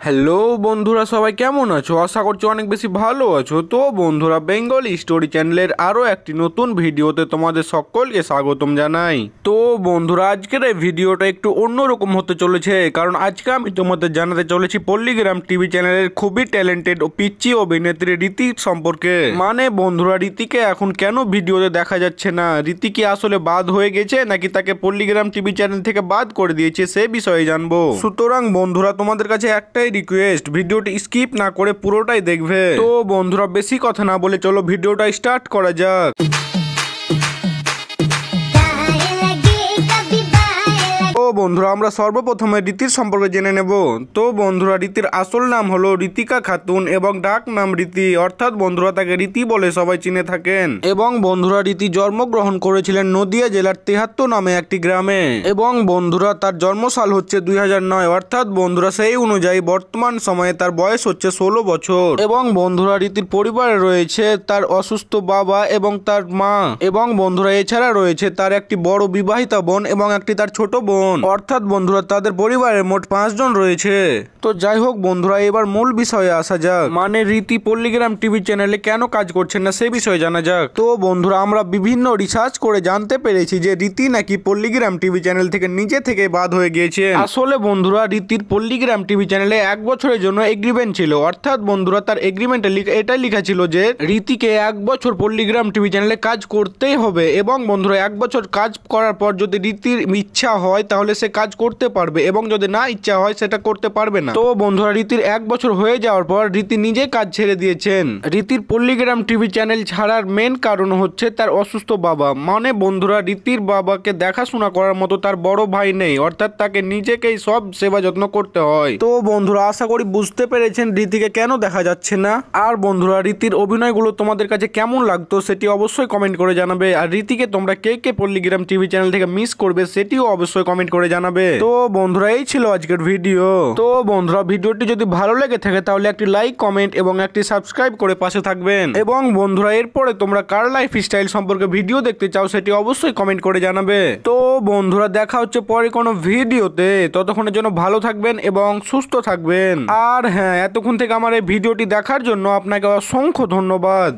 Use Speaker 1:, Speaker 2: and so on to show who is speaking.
Speaker 1: Hello বন্ধুরা, সবাই কেমন আছো? আশা করছি অনেক বেশি ভালো আছো। তো বন্ধুরা, বেঙ্গলি স্টোরি চ্যানেলের আরও একটি নতুন ভিডিওতে তোমাদের সকলকে স্বাগতম জানাই। তো বন্ধুরা, আজকের এই ভিডিওটা একটু অন্যরকম হতে চলেছে, কারণ আজকে আমি তোমাদের জানাতে চলেছি পল্লীগ্রাম টিভি চ্যানেলের খুবই ট্যালেন্টেড ও পিচ্চি অভিনেত্রী রীতি সম্পর্কে। মানে বন্ধুরা, রীতিকে এখন কেন ভিডিওতে দেখা যাচ্ছে না, রীতি কি আসলে বাদ হয়ে গেছে নাকি তাকে পল্লীগ্রাম টিভি চ্যানেল থেকে বাদ করে দিয়েছে, সে বিষয়ে জানবো। সুতরাং বন্ধুরা, তোমাদের কাছে একটাই রিকোয়েস্ট, ভিডিওটি স্কিপ না করে পুরোটাই দেখবে। তো বন্ধুরা, বেশি কথা না বলে চলো ভিডিওটা স্টার্ট করা যাক। তো বন্ধুরা, আমরা সর্বপ্রথমে রীতির সম্পর্কে জেনে নেব। তো বন্ধুরা, রীতির আসল নাম হলো ঋতিকা খাতুন এবং ডাক নাম রীতি, অর্থাৎ বন্ধুরা তাকে রীতি বলে সবাই চিনে থাকেন। এবং বন্ধুরা, রীতি জন্মগ্রহণ করেছিলেন নদিয়া জেলার ৭৩ নামে একটি গ্রামে। এবং বন্ধুরা, তার জন্মসাল হচ্ছে ২০০৯, অর্থাৎ বন্ধুরা সেই অনুযায়ী বর্তমান সময়ে তার বয়স হচ্ছে ১৬ বছর। এবং বন্ধুরা, রীতির পরিবারে রয়েছে তার অসুস্থ বাবা এবং তার মা। এবং বন্ধুরা, এছাড়া রয়েছে তার একটি বড় বিবাহিতা বোন এবং একটি তার ছোট বোন, অর্থাৎ বন্ধুরা তাদের পরিবারে মোট ৫ জন রয়েছে। তো যাই হোক বন্ধুরা, এবার মূল বিষয়ে আসা যাক। মানে রীতি পল্লীগ্রাম টিভি চ্যানেলে কেন কাজ করছেন না সে বিষয়ে জানা যাক। তো বন্ধুরা, আমরা বিভিন্ন রিসার্চ করে জানতে পেরেছি যে রীতি নাকি পল্লীগ্রাম টিভি চ্যানেল থেকে নিজে থেকে বাদ হয়ে গিয়েছে। আসলে বন্ধুরা, রীতির পল্লীগ্রাম টিভি চ্যানেলে ১ বছরের জন্য এগ্রিমেন্ট ছিল, অর্থাৎ বন্ধুরা তার এগ্রিমেন্টে এটাই লেখা ছিল যে রীতিকে ১ বছর পল্লীগ্রাম টিভি চ্যানেলে কাজ করতেই হবে। এবং বন্ধুরা, ১ বছর কাজ করার পর যদি রীতির ইচ্ছা হয় তাহলে সে কাজ করতে পারবে, এবং যদি না ইচ্ছা হয় সেটা করতে পারবে না। তো বন্ধুরা, রীতির ১ বছর হয়ে যাওয়ার পর রীতি নিজে কাজ ছেড়ে দিয়েছেন। রীতির পল্লীগ্রাম টিভি চ্যানেল ছাড়ার মেন কারণ হচ্ছে তার অসুস্থ বাবা। মানে বন্ধুরা, রীতির বাবাকে দেখাশোনা করার মতো তার বড় ভাই নেই, অর্থাৎ তাকে নিজেকেই সব সেবা যত্ন করতে হয়। তো বন্ধুরা, আশা করি বুঝতে পেরেছেন রীতিকে কেন দেখা যাচ্ছে না। আর বন্ধুরা, রীতির অভিনয়গুলো তোমাদের কাছে কেমন লাগতো সেটি অবশ্যই কমেন্ট করে জানাবে। আর রীতিকে তোমরা কে কে পল্লীগ্রাম টিভি চ্যানেল থেকে মিস করবে সেটিও অবশ্যই কমেন্ট করে জানাবে। তো বন্ধুরা, এই ছিল আজকের ভিডিও। তো বন্ধুরা, ভিডিওটি যদি ভালো লেগে থাকে তাহলে একটি লাইক, কমেন্ট এবং একটি সাবস্ক্রাইব করে পাশে থাকবেন। এবং বন্ধুরা, এরপরে তোমরা কার লাইফ স্টাইল সম্পর্কে ভিডিও দেখতে চাও সেটি অবশ্যই কমেন্ট করে জানাবে। তো বন্ধুরা, দেখা হচ্ছে পরে কোনো ভিডিওতে। ততক্ষণের জন্য ভালো থাকবেন এবং সুস্থ থাকবেন। আর হ্যাঁ, এতক্ষণ থেকে আমার এই ভিডিওটি দেখার জন্য আপনাকে অসংখ্য ধন্যবাদ।